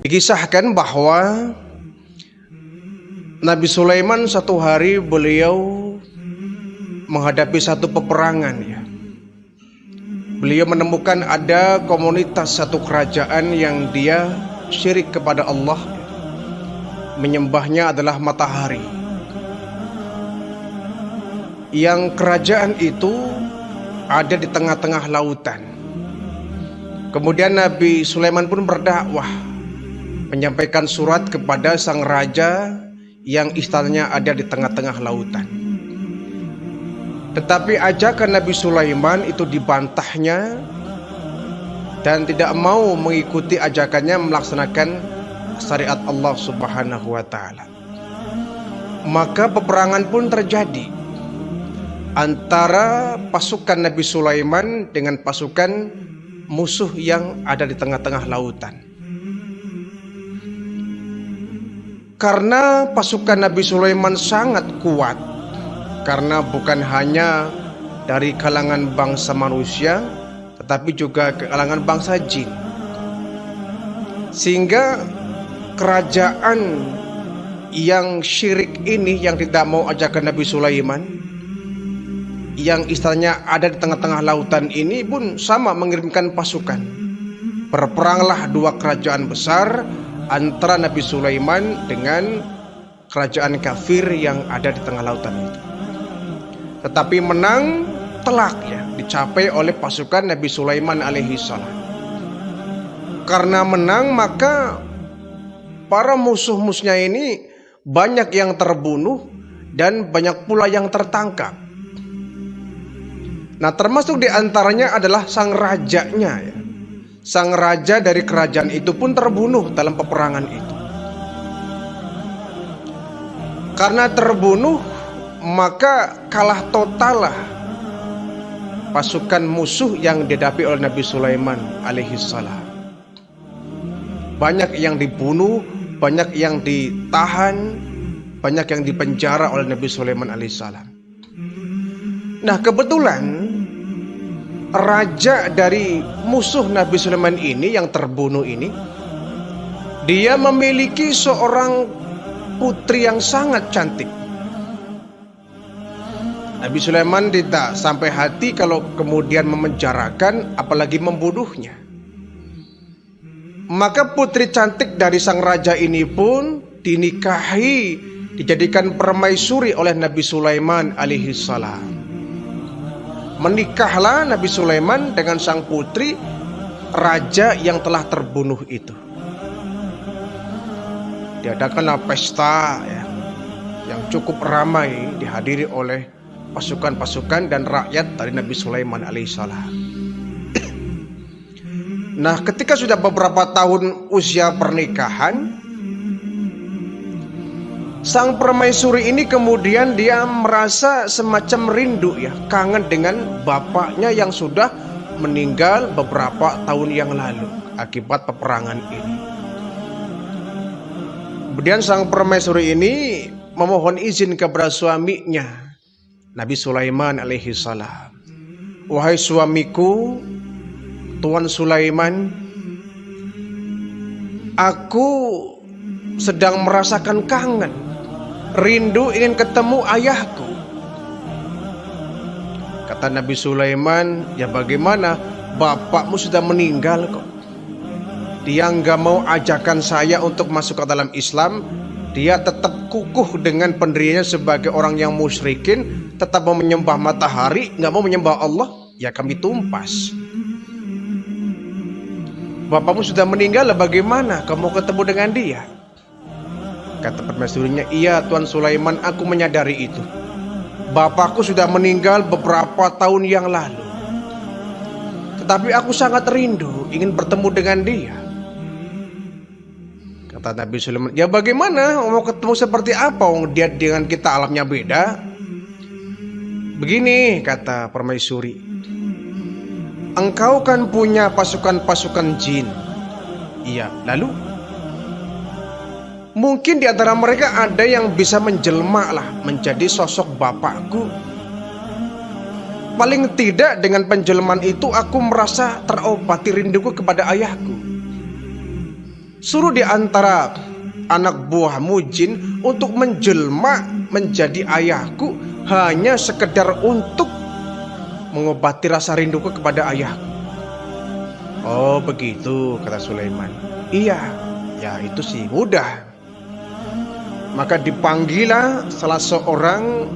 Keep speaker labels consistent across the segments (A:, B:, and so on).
A: Dikisahkan bahwa Nabi Sulaiman satu hari beliau menghadapi satu peperangan ya. Beliau menemukan ada komunitas satu kerajaan yang dia syirik kepada Allah. Menyembahnya adalah matahari. Yang kerajaan itu ada di tengah-tengah lautan. Kemudian Nabi Sulaiman pun berdakwah, menyampaikan surat kepada sang raja yang istananya ada di tengah-tengah lautan. Tetapi ajakan Nabi Sulaiman itu dibantahnya dan tidak mau mengikuti ajakannya melaksanakan syariat Allah Subhanahu wa taala. Maka peperangan pun terjadi antara pasukan Nabi Sulaiman dengan pasukan musuh yang ada di tengah-tengah lautan. Karena pasukan Nabi Sulaiman sangat kuat, karena bukan hanya dari kalangan bangsa manusia, tetapi juga kalangan bangsa jin. Sehingga kerajaan yang syirik ini, yang tidak mau ajakan Nabi Sulaiman, yang istilahnya ada di tengah-tengah lautan ini pun sama mengirimkan pasukan. Berperanglah dua kerajaan besar antara Nabi Sulaiman dengan kerajaan kafir yang ada di tengah lautan itu. Tetapi menang telak ya, dicapai oleh pasukan Nabi Sulaiman alaihi salam. Karena menang maka para musuh-musuhnya ini banyak yang terbunuh dan banyak pula yang tertangkap. Nah, termasuk diantaranya adalah sang rajanya ya. Sang raja dari kerajaan itu pun terbunuh dalam peperangan itu. Karena terbunuh, maka kalah total lah pasukan musuh yang dihadapi oleh Nabi Sulaiman alaihi salam. Banyak yang dibunuh, banyak yang ditahan, banyak yang dipenjara oleh Nabi Sulaiman alaihi salam. Nah, kebetulan raja dari musuh Nabi Sulaiman ini yang terbunuh ini, dia memiliki seorang putri yang sangat cantik. Nabi Sulaiman tidak sampai hati kalau kemudian memenjarakan apalagi membunuhnya. Maka putri cantik dari sang raja ini pun dinikahi, dijadikan permaisuri oleh Nabi Sulaiman alaihi salam. Menikahlah Nabi Sulaiman dengan sang putri raja yang telah terbunuh itu. Diadakanlah pesta ya, yang cukup ramai, dihadiri oleh pasukan-pasukan dan rakyat dari Nabi Sulaiman alaihissalam. Nah, ketika sudah beberapa tahun usia pernikahan, sang permaisuri ini kemudian dia merasa semacam rindu ya, kangen dengan bapaknya yang sudah meninggal beberapa tahun yang lalu akibat peperangan ini. Kemudian sang permaisuri ini memohon izin kepada suaminya, Nabi Sulaiman alaihi salam. Wahai suamiku, Tuan Sulaiman, aku sedang merasakan kangen, rindu ingin ketemu ayahku. Kata Nabi Sulaiman, ya bagaimana, bapakmu sudah meninggal kok. Dia nggak mau ajakan saya untuk masuk ke dalam Islam. Dia tetap kukuh dengan pendiriannya sebagai orang yang musyrikin, tetap mau menyembah matahari, nggak mau menyembah Allah. Ya kami tumpas. Bapakmu sudah meninggal, bagaimana kamu ketemu dengan dia? Kata permaisurinya, iya Tuan Sulaiman, aku menyadari itu. Bapakku sudah meninggal beberapa tahun yang lalu. Tetapi aku sangat rindu ingin bertemu dengan dia. Kata Nabi Sulaiman, ya bagaimana mau ketemu seperti apa? Dia dengan kita alamnya beda. Begini kata permaisuri, engkau kan punya pasukan-pasukan jin. Iya, lalu? Mungkin di antara mereka ada yang bisa menjelma lah menjadi sosok bapakku. Paling tidak dengan penjelmaan itu aku merasa terobati rinduku kepada ayahku. Suruh di antara anak buahmu jin untuk menjelma menjadi ayahku hanya sekedar untuk mengobati rasa rinduku kepada ayahku. Oh begitu, kata Sulaiman. Iya, ya itu sih mudah. Maka dipanggillah salah seorang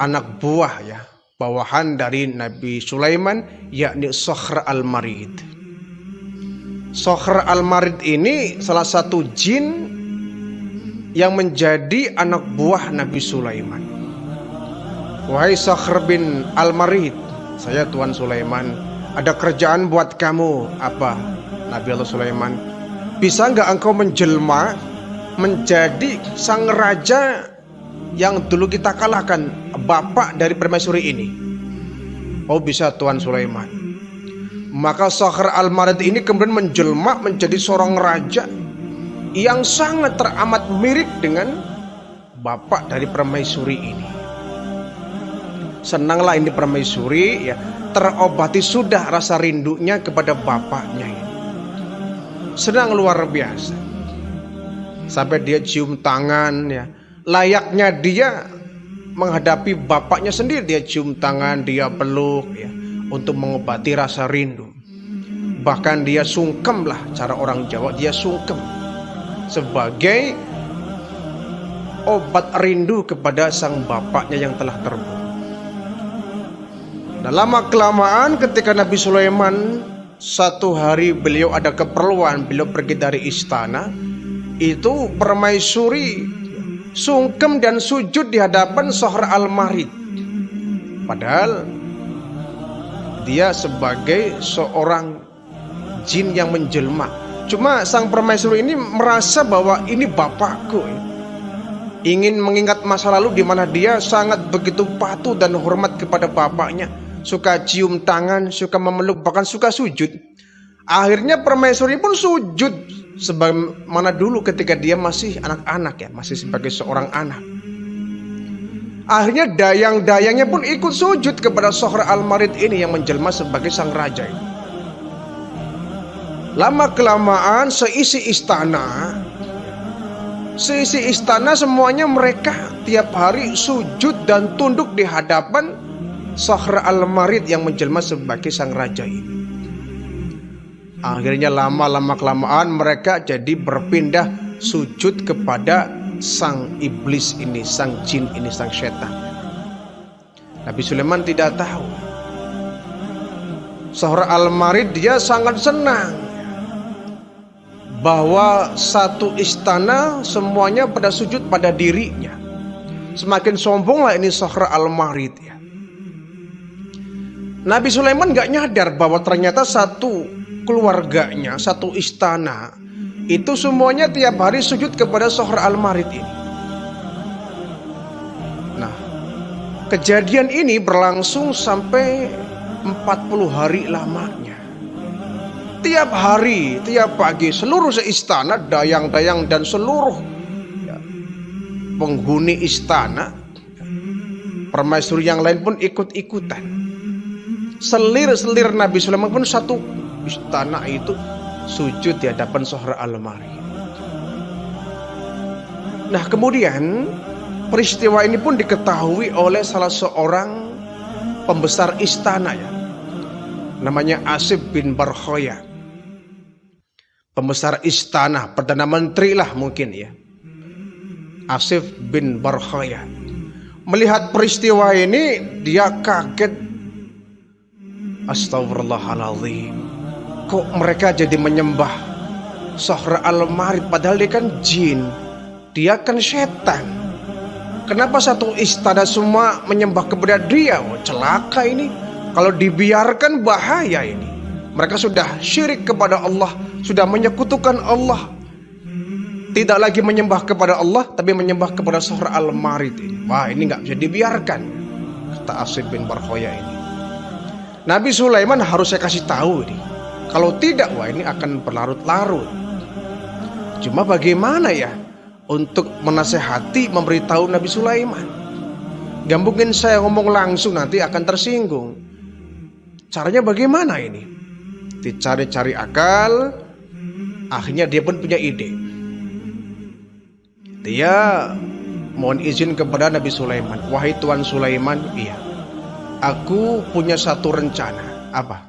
A: anak buah ya, bawahan dari Nabi Sulaiman, yakni Sokhr al-Marid. Sokhr al-Marid ini salah satu jin yang menjadi anak buah Nabi Sulaiman. Wahai Sokhr bin al-Marid, saya Tuan Sulaiman, ada kerjaan buat kamu. Apa? Nabi Allah Sulaiman, bisa nggak engkau menjelma menjadi sang raja yang dulu kita kalahkan, bapak dari permaisuri ini? Oh bisa Tuan Sulaiman. Maka Sokhr al-Marid ini kemudian menjelma menjadi seorang raja yang sangat teramat mirip dengan bapak dari permaisuri ini. Senanglah ini permaisuri ya, terobati sudah rasa rindunya kepada bapaknya ini. Senang luar biasa. Sampai dia cium tangan ya, layaknya dia menghadapi bapaknya sendiri. Dia cium tangan, dia peluk ya, untuk mengobati rasa rindu. Bahkan dia sungkem lah, cara orang Jawa, dia sungkem sebagai obat rindu kepada sang bapaknya yang telah terbunuh. Nah, lama kelamaan ketika Nabi Sulaiman satu hari beliau ada keperluan, beliau pergi dari istana, itu permaisuri sungkem dan sujud di hadapan Sokhr al-Marid. Padahal dia sebagai seorang jin yang menjelma. Cuma sang permaisuri ini merasa bahwa ini bapakku. Ingin mengingat masa lalu di mana dia sangat begitu patuh dan hormat kepada bapaknya. Suka cium tangan, suka memeluk, bahkan suka sujud. Akhirnya permaisuri pun sujud sebagaimana dulu ketika dia masih anak-anak ya, masih sebagai seorang anak. Akhirnya dayang-dayangnya pun ikut sujud kepada Sokhr al-Marid ini yang menjelma sebagai sang raja ini. Lama kelamaan seisi istana semuanya mereka tiap hari sujud dan tunduk di hadapan Sokhr al-Marid yang menjelma sebagai sang raja ini. Akhirnya lama kelamaan mereka jadi berpindah sujud kepada sang iblis ini, sang jin ini, sang setan. Nabi Sulaiman tidak tahu. Sokhr al-Marid dia sangat senang bahwa satu istana semuanya pada sujud pada dirinya. Semakin sombonglah ini Sokhr al-Marid ya. Nabi Sulaiman gak nyadar bahwa ternyata satu keluarganya, satu istana itu semuanya tiap hari sujud kepada Sokhr al-Marid ini. Nah, kejadian ini berlangsung sampai 40 hari lamanya. Tiap hari, tiap pagi seluruh seistana, dayang-dayang dan seluruh ya, penghuni istana, permaisuri yang lain pun ikut-ikutan. Selir-selir Nabi Sulaiman pun satu istana itu sujud di hadapan Sokhr al-Marid. Nah kemudian peristiwa ini pun diketahui oleh salah seorang pembesar istana ya, namanya Asif bin Barkhoya. Pembesar istana, perdana menteri lah mungkin ya, Asif bin Barkhoya. Melihat peristiwa ini dia kaget. Astagfirullahaladzim, kok mereka jadi menyembah Sokhr al-Marid padahal dia kan jin, dia kan setan. Kenapa satu istana semua menyembah kepada dia? Oh, celaka ini. Kalau dibiarkan bahaya ini. Mereka sudah syirik kepada Allah, sudah menyekutukan Allah. Tidak lagi menyembah kepada Allah, tapi menyembah kepada Sokhr al-Marid ini. Wah, ini nggak bisa dibiarkan, kata Asif bin Barkhoya ini. Nabi Sulaiman harus saya kasih tahu ini. Kalau tidak, wah ini akan berlarut-larut. Cuma bagaimana ya untuk menasehati, memberitahu Nabi Sulaiman? Gak mungkin saya ngomong langsung, nanti akan tersinggung. Caranya bagaimana ini? Dicari-cari akal, Akhirnya dia pun punya ide. Dia mohon izin kepada Nabi Sulaiman. Wahai Tuan Sulaiman, iya, aku punya satu rencana. Apa?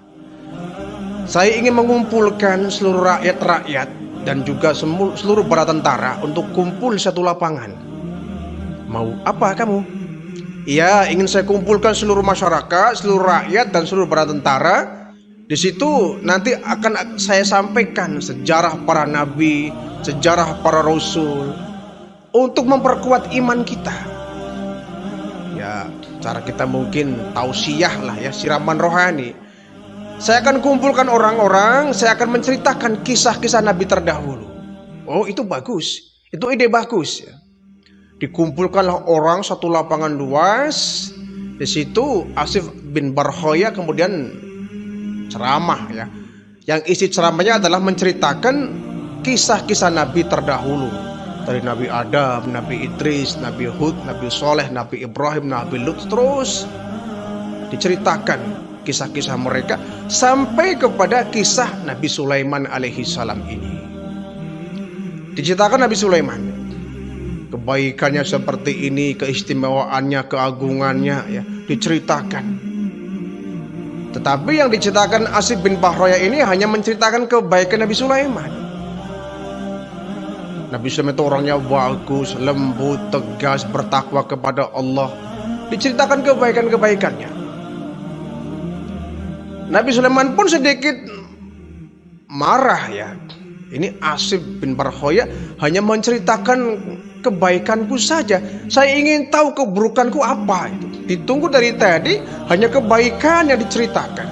A: Saya ingin mengumpulkan seluruh rakyat-rakyat dan juga seluruh bala tentara untuk kumpul di satu lapangan. Mau apa kamu? Iya, ingin saya kumpulkan seluruh masyarakat, seluruh rakyat dan seluruh bala tentara. Di situ nanti akan saya sampaikan sejarah para nabi, sejarah para rasul untuk memperkuat iman kita. Ya, cara kita mungkin tausiah lah ya, siraman rohani. Saya akan kumpulkan orang-orang, saya akan menceritakan kisah-kisah nabi terdahulu. Oh, itu bagus. Itu ide bagus ya. Dikumpulkanlah orang satu lapangan luas. Di situ Asif bin Barkhoya kemudian ceramah ya. Yang isi ceramahnya adalah menceritakan kisah-kisah nabi terdahulu. Dari Nabi Adam, Nabi Idris, Nabi Hud, Nabi Soleh, Nabi Ibrahim, Nabi Lut, terus diceritakan kisah-kisah mereka sampai kepada kisah Nabi Sulaiman alaihi salam ini. Diceritakan Nabi Sulaiman, kebaikannya seperti ini, keistimewaannya, keagungannya ya, diceritakan. Tetapi yang diceritakan Asif bin Barkhoya ini hanya menceritakan kebaikan Nabi Sulaiman. Nabi Sulaiman itu orangnya bagus, lembut, tegas, bertakwa kepada Allah. Diceritakan kebaikan-kebaikannya. Nabi Sulaiman pun sedikit marah ya. Ini Asif bin Barkhoya hanya menceritakan kebaikanku saja. Saya ingin tahu keburukanku apa itu. Ditunggu dari tadi hanya kebaikan yang diceritakan.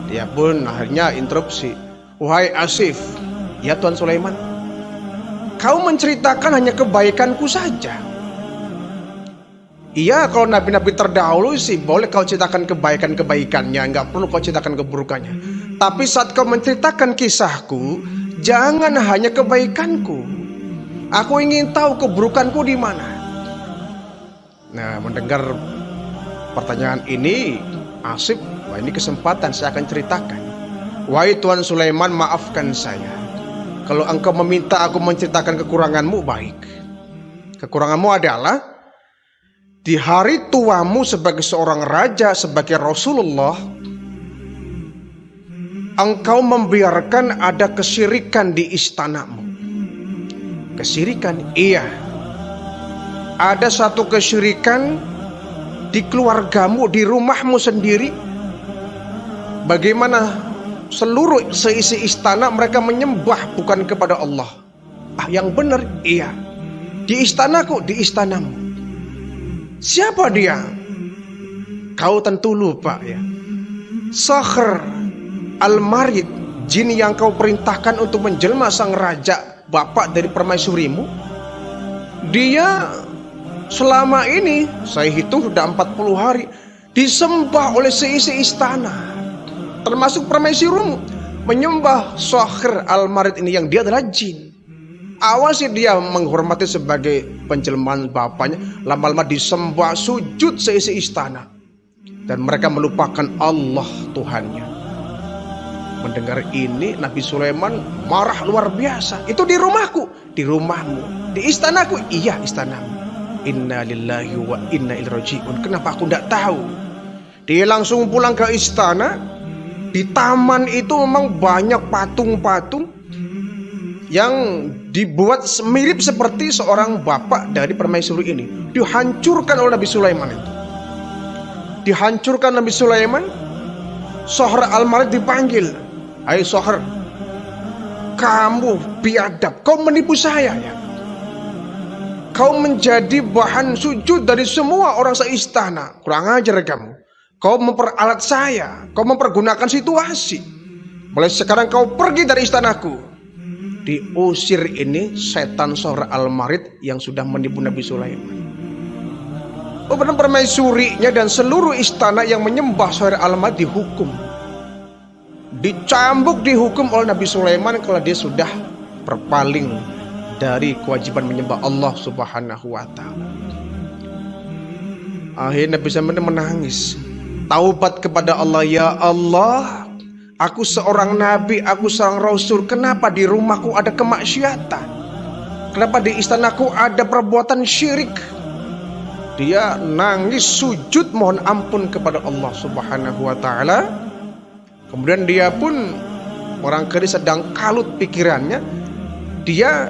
A: Dia pun akhirnya interupsi. Wahai Asif, ya Tuan Sulaiman, kau menceritakan hanya kebaikanku saja. Iya, kalau nabi-nabi terdahulu sih boleh kau ceritakan kebaikan-kebaikannya, nggak perlu kau ceritakan keburukannya. Tapi saat kau menceritakan kisahku, jangan hanya kebaikanku. Aku ingin tahu keburukanku di mana. Nah, mendengar pertanyaan ini, Asif, wah ini kesempatan saya akan ceritakan. Wahai Tuan Sulaiman, maafkan saya. Kalau engkau meminta aku menceritakan kekuranganmu, baik. Kekuranganmu adalah di hari tuamu sebagai seorang raja, sebagai Rasulullah, engkau membiarkan ada kesyirikan di istanamu. Kesyirikan, iya. Ada satu kesyirikan di keluargamu, di rumahmu sendiri. Bagaimana seluruh seisi istana mereka menyembah bukan kepada Allah. Yang benar, iya. Di istanaku, di istanamu. Siapa dia? Kau tentu lupa ya. Sakhr Al-Marid, jin yang kau perintahkan untuk menjelma sang raja, bapak dari permaisurimu. Dia selama ini, saya hitung sudah 40 hari, disembah oleh seisi istana. Termasuk permaisurimu menyembah Sakhr Al-Marid ini yang dia adalah jin. Awasi dia menghormati sebagai penjelmaan bapaknya, lama-lama disembah, sujud seisi istana, dan mereka melupakan Allah Tuhannya. Mendengar ini Nabi Sulaiman marah luar biasa. Itu di rumahku, di rumahmu, di istanaku, iya istanamu. Inna lillahi wa inna ilaihi raji'un. Kenapa aku tidak tahu? Dia langsung pulang ke istana. Di taman itu memang banyak patung-patung yang dibuat mirip seperti seorang bapak dari permaisuri ini. Dihancurkan oleh Nabi Sulaiman itu. Dihancurkan Nabi Sulaiman. Sakhr Al-Marid dipanggil. Hai Sakhr, kamu biadab, kau menipu saya ya. Kau menjadi bahan sujud dari semua orang seistana. Kurang ajar kamu. Kau memperalat saya, kau mempergunakan situasi. Mulai sekarang kau pergi dari istanaku. Diusir ini setan Sakhr Al-Marid yang sudah menipu Nabi Sulaiman. Benar permaisurinya dan seluruh istana yang menyembah Sakhr Al-Marid dihukum. Dicambuk, dihukum oleh Nabi Sulaiman kalau dia sudah berpaling dari kewajiban menyembah Allah Subhanahu wa ta'ala. Akhirnya Nabi Sulaiman menangis, taubat kepada Allah. Ya Allah, Aku seorang nabi, aku seorang rasul. Kenapa di rumahku ada kemaksiatan? Kenapa di istanaku ada perbuatan syirik? Dia nangis sujud mohon ampun kepada Allah Subhanahu wa taala. Kemudian dia pun barangkali sedang kalut pikirannya. Dia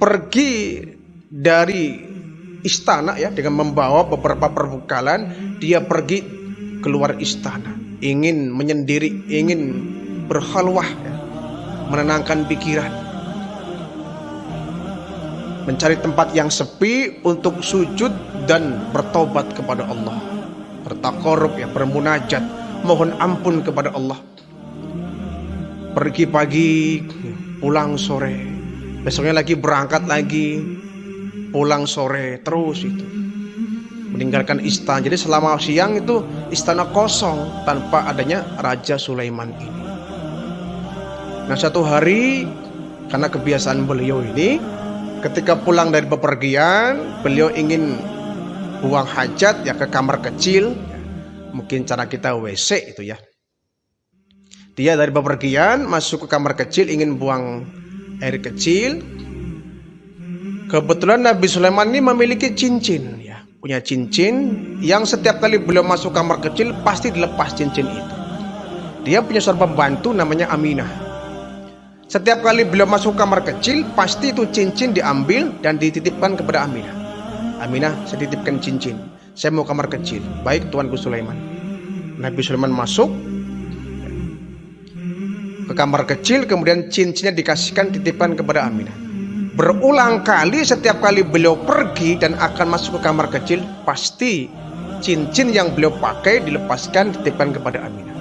A: pergi dari istana ya dengan membawa beberapa perbekalan. Dia pergi keluar istana, ingin menyendiri, ingin berkhalwah ya, menenangkan pikiran, mencari tempat yang sepi untuk sujud dan bertobat kepada Allah, bertakarub ya, bermunajat, mohon ampun kepada Allah. Pergi pagi, pulang sore, besoknya lagi berangkat lagi, pulang sore, terus itu meninggalkan istana. Jadi selama siang itu istana kosong tanpa adanya Raja Sulaiman ini. Nah satu hari karena kebiasaan beliau ini, ketika pulang dari bepergian, beliau ingin buang hajat ya ke kamar kecil, mungkin cara kita WC itu ya. Dia dari bepergian masuk ke kamar kecil ingin buang air kecil. Kebetulan Nabi Sulaiman ini memiliki cincin ya, punya cincin yang setiap kali beliau masuk kamar kecil pasti dilepas cincin itu. Dia punya seorang pembantu namanya Aminah. Setiap kali beliau masuk kamar kecil pasti itu cincin diambil dan dititipkan kepada Aminah. Aminah, saya titipkan cincin, saya mau kamar kecil. Baik Tuanku Sulaiman. Nabi Sulaiman masuk ke kamar kecil, kemudian cincinnya dikasihkan titipan kepada Aminah. Berulang kali setiap kali beliau pergi dan akan masuk ke kamar kecil, pasti cincin yang beliau pakai dilepaskan titipan kepada Aminah.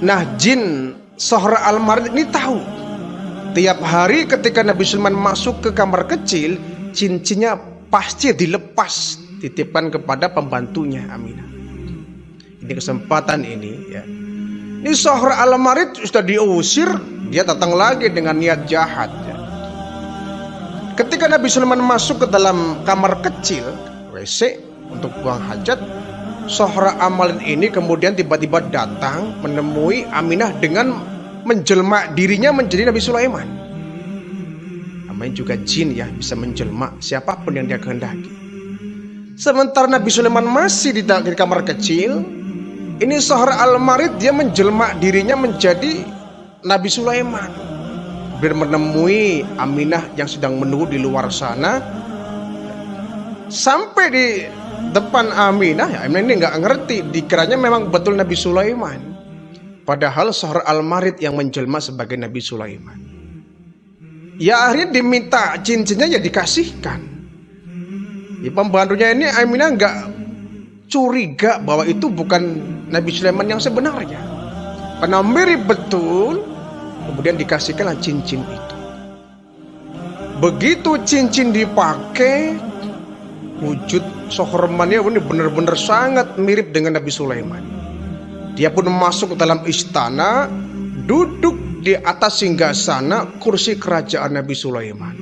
A: Nah jin Sohra Al-Marid ini tahu, tiap hari ketika Nabi Sulaiman masuk ke kamar kecil, cincinnya pasti dilepas titipan kepada pembantunya Aminah. Ini kesempatan ini ya. Ini Sohra Al-Marid sudah diusir, dia datang lagi dengan niat jahat ya. Ketika Nabi Sulaiman masuk ke dalam kamar kecil WC untuk buang hajat, Sohra Al-Marid ini kemudian tiba-tiba datang menemui Aminah dengan menjelma dirinya menjadi Nabi Sulaiman. Namanya juga jin ya, bisa menjelma siapapun yang dia kehendaki. Sementara Nabi Sulaiman masih di kamar kecil, ini Sohra Al-Marid dia menjelma dirinya menjadi Nabi Sulaiman. Biar menemui Aminah yang sedang menunggu di luar sana. Sampai di depan Aminah, ya Aminah ini nggak ngerti, dikiranya memang betul Nabi Sulaiman. Padahal Sohra Al-Marid yang menjelma sebagai Nabi Sulaiman. Ya akhirnya diminta cincinnya ya dikasihkan. Ya, pembantunya ini Aminah nggak curiga bahwa itu bukan Nabi Sulaiman yang sebenarnya, karena mirip betul. Kemudian dikasihkanlah cincin itu. Begitu cincin dipakai, wujud Sohormannya ini benar-benar sangat mirip dengan Nabi Sulaiman. Dia pun masuk ke dalam istana, duduk di atas singgasana kursi kerajaan Nabi Sulaiman.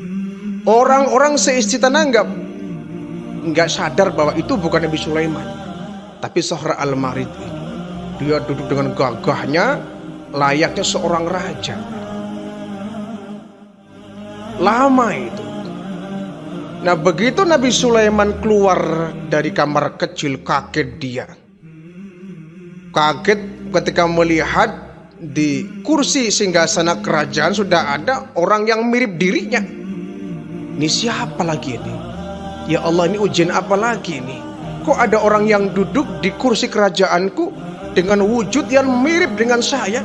A: Orang-orang seistana nggak sadar bahwa itu bukan Nabi Sulaiman, tapi Sohra Al-Marid ini. Dia duduk dengan gagahnya layaknya seorang raja. Lama itu. Nah begitu Nabi Sulaiman keluar dari kamar kecil, kaget dia. Kaget ketika melihat di kursi singgasana kerajaan sudah ada orang yang mirip dirinya. Ini siapa lagi ini? Ya Allah, ini ujian apa lagi ini? Kok ada orang yang duduk di kursi kerajaanku dengan wujud yang mirip dengan saya?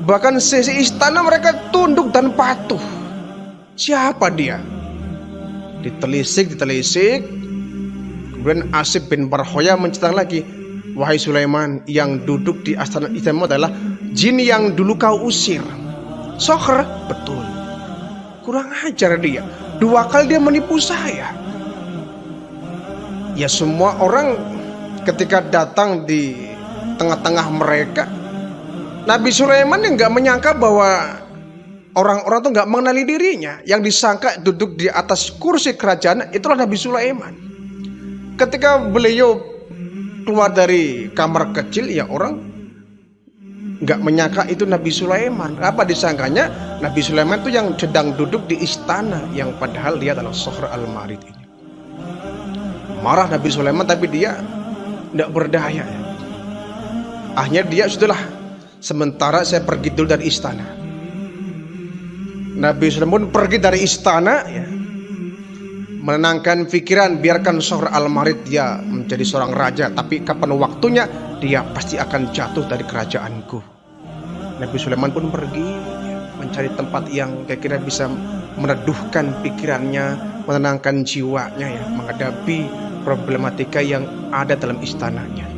A: Bahkan sesi istana mereka tunduk dan patuh. Siapa dia? Ditelisik. Kemudian Asif bin Barhoya menceritakan lagi, wahai Sulaiman, yang duduk di istana istanamu adalah jin yang dulu kau usir. Sohra, betul. Kurang ajar dia. 2 kali dia menipu saya. Ya semua orang ketika datang di tengah-tengah mereka, Nabi Sulaiman yang nggak menyangka bahwa orang-orang itu nggak mengenali dirinya. Yang disangka duduk di atas kursi kerajaan itulah Nabi Sulaiman. Ketika beliau keluar dari kamar kecil, ya orang nggak menyangka itu Nabi Sulaiman. Apa disangkanya? Nabi Sulaiman itu yang sedang duduk di istana, yang padahal dia adalah Sohr al-Marid ini. Marah Nabi Sulaiman, tapi dia tidak berdaya. Akhirnya dia, sudahlah, sementara saya pergi dulu dari istana. Nabi Sulaiman pergi dari istana, ya, menenangkan pikiran, biarkan Sohr al-Marid dia menjadi seorang raja, tapi kapan waktunya dia pasti akan jatuh dari kerajaanku. Nabi Sulaiman pun pergi, ya, mencari tempat yang kira-kira bisa meneduhkan pikirannya, menenangkan jiwanya, ya, menghadapi problematika yang ada dalam istananya.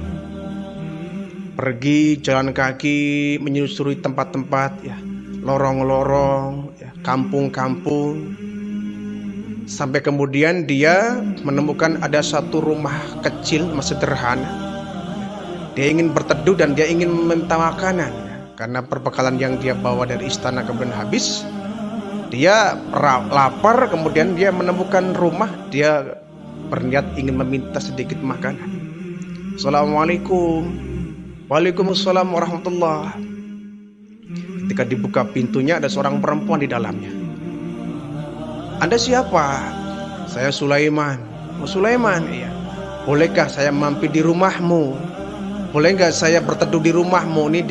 A: Pergi jalan kaki menyusuri tempat-tempat, ya, lorong-lorong, ya, kampung-kampung, sampai kemudian dia menemukan ada satu rumah kecil, sederhana. Dia ingin berteduh dan dia ingin meminta makanan, ya, karena perbekalan yang dia bawa dari istana kemudian habis. Dia lapar, kemudian dia menemukan rumah, dia berniat ingin meminta sedikit makanan. Assalamualaikum. Waalaikumsalam warahmatullah. Ketika dibuka pintunya, ada seorang perempuan di dalamnya. Anda siapa? Saya Sulaiman. Oh, Sulaiman, iya. Bolehkah saya mampir di rumahmu? Boleh nggak saya berteduh di rumahmu? Ini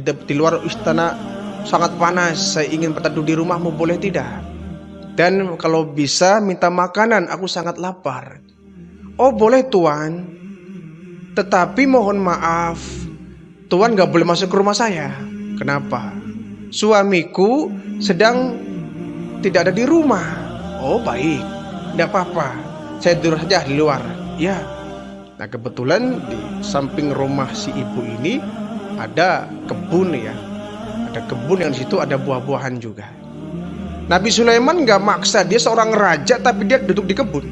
A: di luar istana sangat panas. Saya ingin berteduh di rumahmu, boleh tidak? Dan kalau bisa minta makanan, aku sangat lapar. Oh, boleh Tuan. Tetapi mohon maaf, Tuan nggak boleh masuk ke rumah saya. Kenapa? Suamiku sedang tidak ada di rumah. Oh, baik, tidak apa-apa, saya tidur saja di luar. Ya. Nah, kebetulan di samping rumah si ibu ini ada kebun, ya. Ada kebun yang di situ ada buah-buahan juga. Nabi Sulaiman nggak maksa, dia seorang raja tapi dia duduk di kebun.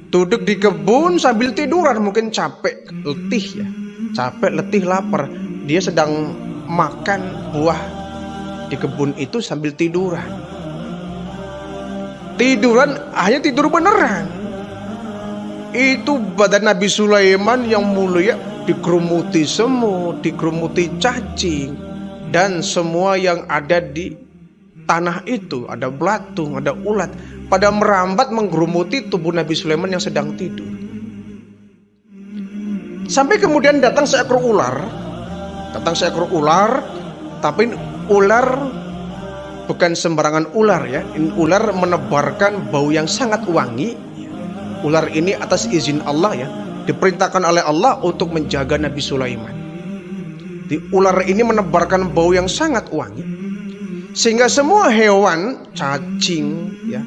A: Duduk di kebun sambil tiduran, mungkin capek, letih, ya. Capek, letih, lapar. Dia sedang makan buah di kebun itu sambil tiduran. Akhirnya tidur beneran. Itu badan Nabi Sulaiman yang mulia digerumuti semut, digerumuti cacing, dan semua yang ada di tanah itu, ada belatung, ada ulat, pada merambat menggerumuti tubuh Nabi Sulaiman yang sedang tidur. Sampai kemudian datang seekor ular. Tapi ular bukan sembarangan ular, ya. Ini ular menebarkan bau yang sangat wangi. Ular ini atas izin Allah, ya, diperintahkan oleh Allah untuk menjaga Nabi Sulaiman. Ular ini menebarkan bau yang sangat wangi, sehingga semua hewan, cacing, ya,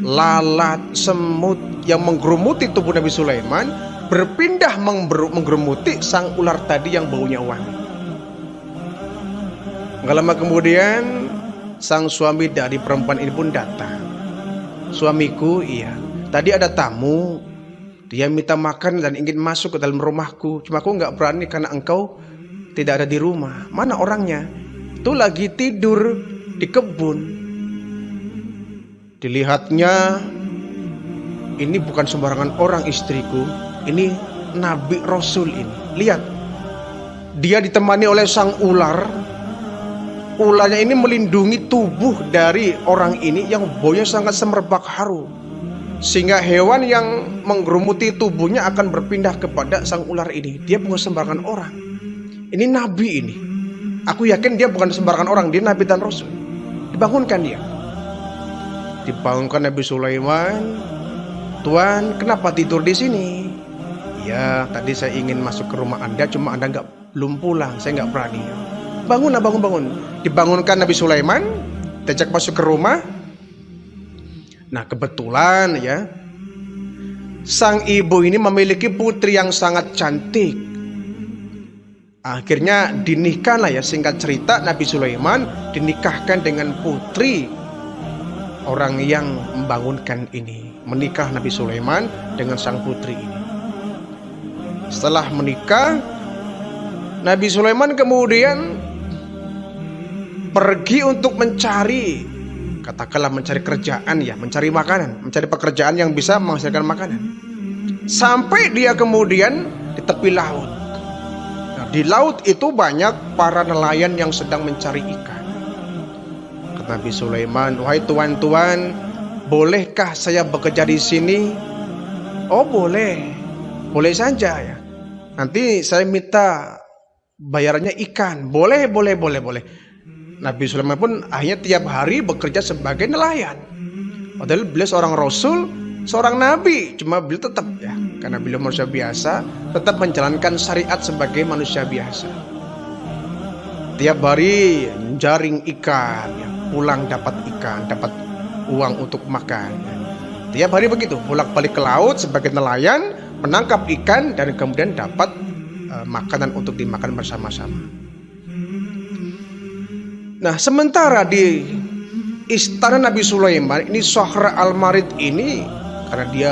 A: lalat, semut yang menggerumuti tubuh Nabi Sulaiman berpindah menggerumuti sang ular tadi yang baunya wangi. Gak lama kemudian sang suami dari perempuan ini pun datang. Suamiku, iya, tadi ada tamu, dia minta makan dan ingin masuk ke dalam rumahku. Cuma aku gak berani karena engkau tidak ada di rumah. Mana orangnya? Itu lagi tidur di kebun. Dilihatnya, ini bukan sembarangan orang istriku. Ini Nabi Rasul ini. Lihat, dia ditemani oleh sang ular. Ularnya ini melindungi tubuh dari orang ini yang baunya sangat semerbak harum, sehingga hewan yang menggerumuti tubuhnya akan berpindah kepada sang ular ini. Dia bukan sembarangan orang. Ini Nabi ini. Aku yakin dia bukan sembarangan orang. Dia Nabi dan Rasul. Dibangunkan dia. Dibangunkan Nabi Sulaiman. Tuan, kenapa tidur di sini? Ya, tadi saya ingin masuk ke rumah Anda, cuma Anda belum pulang. Saya nggak berani. Bangunlah, bangun. Dibangunkan Nabi Sulaiman, diajak masuk ke rumah. Nah, kebetulan, ya, sang ibu ini memiliki putri yang sangat cantik. Akhirnya dinikahlah, ya, singkat cerita Nabi Sulaiman dinikahkan dengan putri orang yang membangunkan ini. Menikah Nabi Sulaiman dengan sang putri ini. Setelah menikah, Nabi Sulaiman kemudian pergi untuk mencari, katakanlah mencari kerjaan, ya, mencari makanan, mencari pekerjaan yang bisa menghasilkan makanan. Sampai dia kemudian di tepi laut. Nah, Di laut itu banyak para nelayan yang sedang mencari ikan. Kata Nabi Sulaiman, "Wahai tuan-tuan, bolehkah saya bekerja di sini?" "Oh boleh, boleh saja ya. Nanti saya minta bayarannya ikan." "Boleh, boleh, boleh, boleh." Nabi Sulaiman pun akhirnya tiap hari bekerja sebagai nelayan. Padahal beliau seorang rasul, seorang nabi, cuma beliau tetap ya, karena beliau manusia biasa, tetap menjalankan syariat sebagai manusia biasa. Tiap hari jaring ikan, ya, pulang dapat ikan, dapat uang untuk makan. Ya. Tiap hari begitu, bolak-balik ke laut sebagai nelayan, menangkap ikan dan kemudian dapat makanan untuk dimakan bersama-sama. Nah, sementara di istana Nabi Sulaiman ini, Sohra Al-Marid ini, karena dia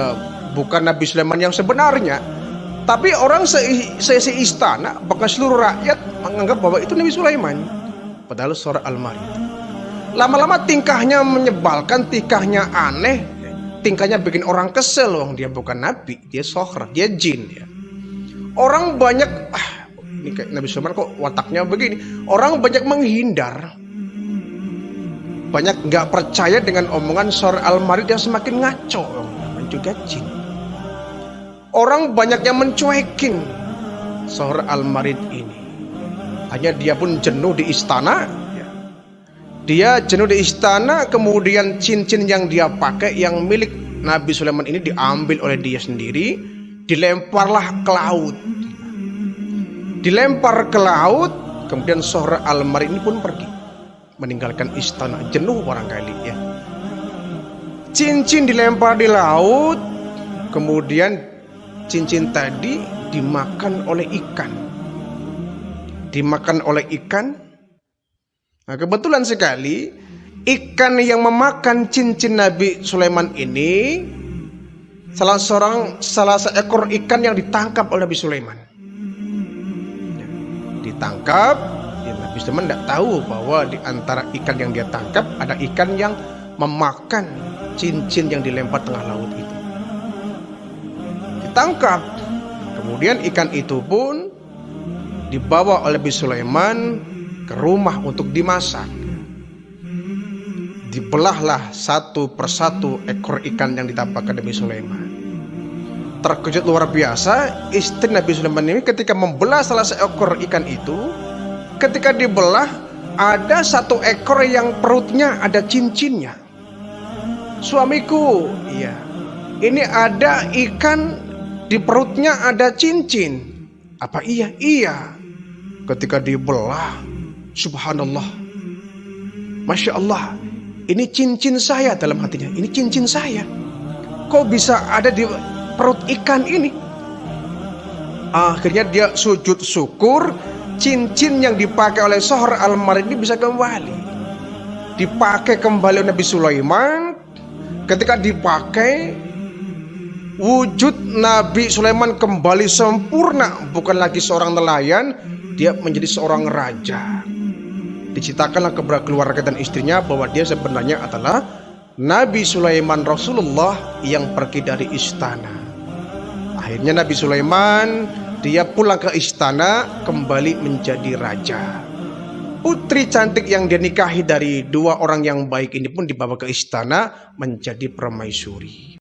A: bukan Nabi Sulaiman yang sebenarnya, tapi orang se-istana, bahkan seluruh rakyat menganggap bahwa itu Nabi Sulaiman, padahal Sohra Al-Marid. Lama-lama tingkahnya menyebalkan, tingkahnya aneh, tingkahnya bikin orang kesel. Wong dia bukan nabi, dia Sohra, dia jin ya. Orang banyak ini kayak Nabi Sulaiman kok wataknya begini. Orang banyak menghindar, banyak nggak percaya dengan omongan Sohra Al-Marid yang semakin ngaco, juga jin. Orang banyak yang mencuekin Sohra Al-Marid ini. Hanya dia pun jenuh di istana. Dia jenuh di istana, kemudian cincin yang dia pakai yang milik Nabi Sulaiman ini diambil oleh dia sendiri, dilemparlah ke laut. Dilempar ke laut, kemudian Sohra Al-Marid ini pun pergi, meninggalkan istana, jenuh barangkali ya. Cincin dilempar di laut, kemudian cincin tadi dimakan oleh ikan. Dimakan oleh ikan. Nah, kebetulan sekali ikan yang memakan cincin Nabi Sulaiman ini salah seekor ikan yang ditangkap oleh Nabi Sulaiman. Ditangkap, ya, Nabi Sulaiman tidak tahu bahwa di antara ikan yang dia tangkap ada ikan yang memakan cincin yang dilempar tengah laut itu. Ditangkap, kemudian ikan itu pun dibawa oleh Nabi Sulaiman ke rumah untuk dimasak. Dibelahlah satu persatu ekor ikan yang ditampakkan Nabi Sulaiman. Terkejut luar biasa istri Nabi Sulaiman ini ketika membelah salah seekor ikan itu. Ketika dibelah, ada satu ekor yang perutnya ada cincinnya. "Suamiku, iya, ini ada ikan di perutnya ada cincin." "Apa iya?" "Iya." Ketika dibelah, subhanallah, masya Allah, ini cincin saya. Dalam hatinya, ini cincin saya, kok bisa ada di perut ikan ini? Akhirnya dia sujud syukur, cincin yang dipakai oleh Sohra Al-Marid ini bisa kembali, dipakai kembali oleh Nabi Sulaiman. Ketika dipakai, wujud Nabi Sulaiman kembali sempurna, bukan lagi seorang nelayan, dia menjadi seorang raja. Diceritakanlah kepada keluarga dan istrinya bahwa dia sebenarnya adalah Nabi Sulaiman Rasulullah yang pergi dari istana. Akhirnya Nabi Sulaiman dia pulang ke istana, kembali menjadi raja. Putri cantik yang dia nikahi dari dua orang yang baik ini pun dibawa ke istana menjadi permaisuri.